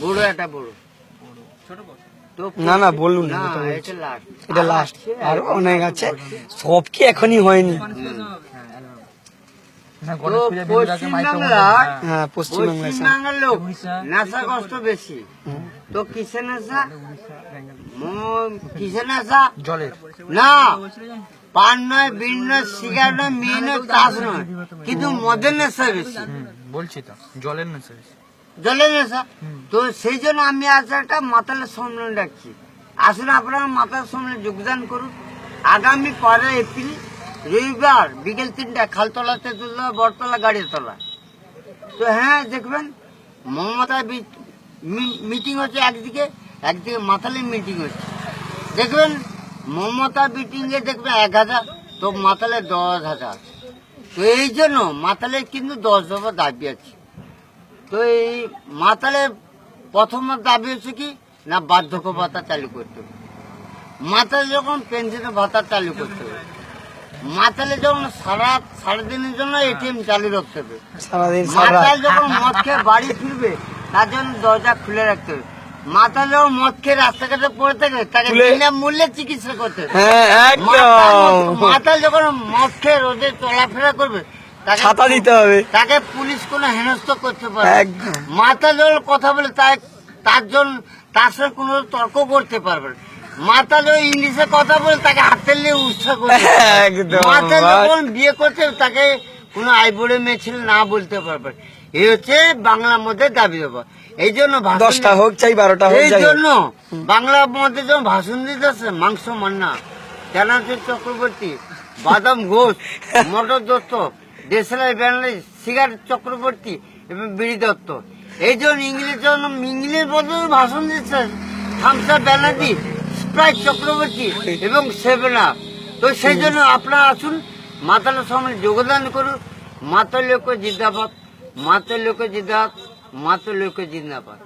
বড় একটা বড় না না বলুন না, এটা লাস্ট আর অনেক আছে, সব কি এখনই হয়নি। পশ্চিমবাংলার লোক নেশাগ্রস্ত বেশি। তো কিসের নেশা? কিসের নেশা? জলের না, পান নয়, বিড়ি নয়, সিগারেট নয়, মেয়ে নয়, তাস নয়, কিন্তু মদের নেশা বেশি। বলছি তো, জলের নেশা বেশি, জলের নেশা। তো সেই জন্য আমি আজ একটা মাতালের সম্মেলন ডাকছি। আসলে আপনারা মাতাল সম্মেলনে যোগদান করুন। আগামী 1 এপ্রিল রবিবার বিকেল 3টা খালতলা, তেঁতুলতলা, বটতলা, গাড়িতলা। তো হ্যাঁ, দেখবেন মমতা মিটিং হচ্ছে একদিকে, একদিকে মাতালের মিটিং হচ্ছে। দেখবেন মমতা মিটিং এ দেখবেন 1000, তো মাতালে 10,000। তো এই জন্য মাতালের কিন্তু 10 দফা দাবি আছে। তো এই মাতালের প্রথম দাবি হচ্ছে কি না, বার্ধক্য ভাতা চালু করতে হবে। মাতালে যখন পেনশনের ভাতা চালু করতে হবে। মাতালে যখন সারাদিনের জন্য এটিএম চালু রাখতে হবে। মাতাল যখন মদ খেয়ে বাড়ি ফিরবে তার জন্য দরজা খুলে রাখতে হবে। মাতাল যখন মদ খেয়ে রাস্তাঘাটে পড়ে থাকে তাকে বিনামূল্যে চিকিৎসা করতে হবে। মাতাল যখন মদ খেয়ে রোদে চলাফেরা করবে ছাতা দিতে হবে, তাকে পুলিশ কোনো হেনস্থা করতে পারে। মাতাল যখন কথা বলে তার জন্য তার সঙ্গে কোনো তর্ক করতে পারবে। মাতাল ইংলিশে কথা বলে তাকে হাতে নিয়ে উৎসাহ করতে। মাতাল যখন বিয়ে করতে তাকে কোনো আইবুড়ে মেয়ে ছেলে না বলতে পারবে। এই হচ্ছে বাংলার মধ্যে দাবি দেবো। এই জন্য 10টা হোক চাই 12টা হোক, এই জন্য বাংলার মধ্যে যখন ভাষণ দিতেছে মাংস মান্না, জ্ঞানাচল চক্রবর্তী, বাদাম ঘোষ, মটর দত্ত, দেশলাই ব্যানার্জি, সিগারেট চক্রবর্তী এবং বিড়ি দত্ত, এই জন্য ইংলিশ বদলে ভাষণ দিচ্ছে থামসা ব্যানার্জি, স্প্রাইট চক্রবর্তী এবং সেভেনা। তো সেই জন্য আপনারা আসুন, মাতালের সামনে যোগদান করুন। মাতাল লোক জিন্দাবাদ, মাতাল লোক জিন্দাবাদ, মাতাল লোক জিন্দাবাদ।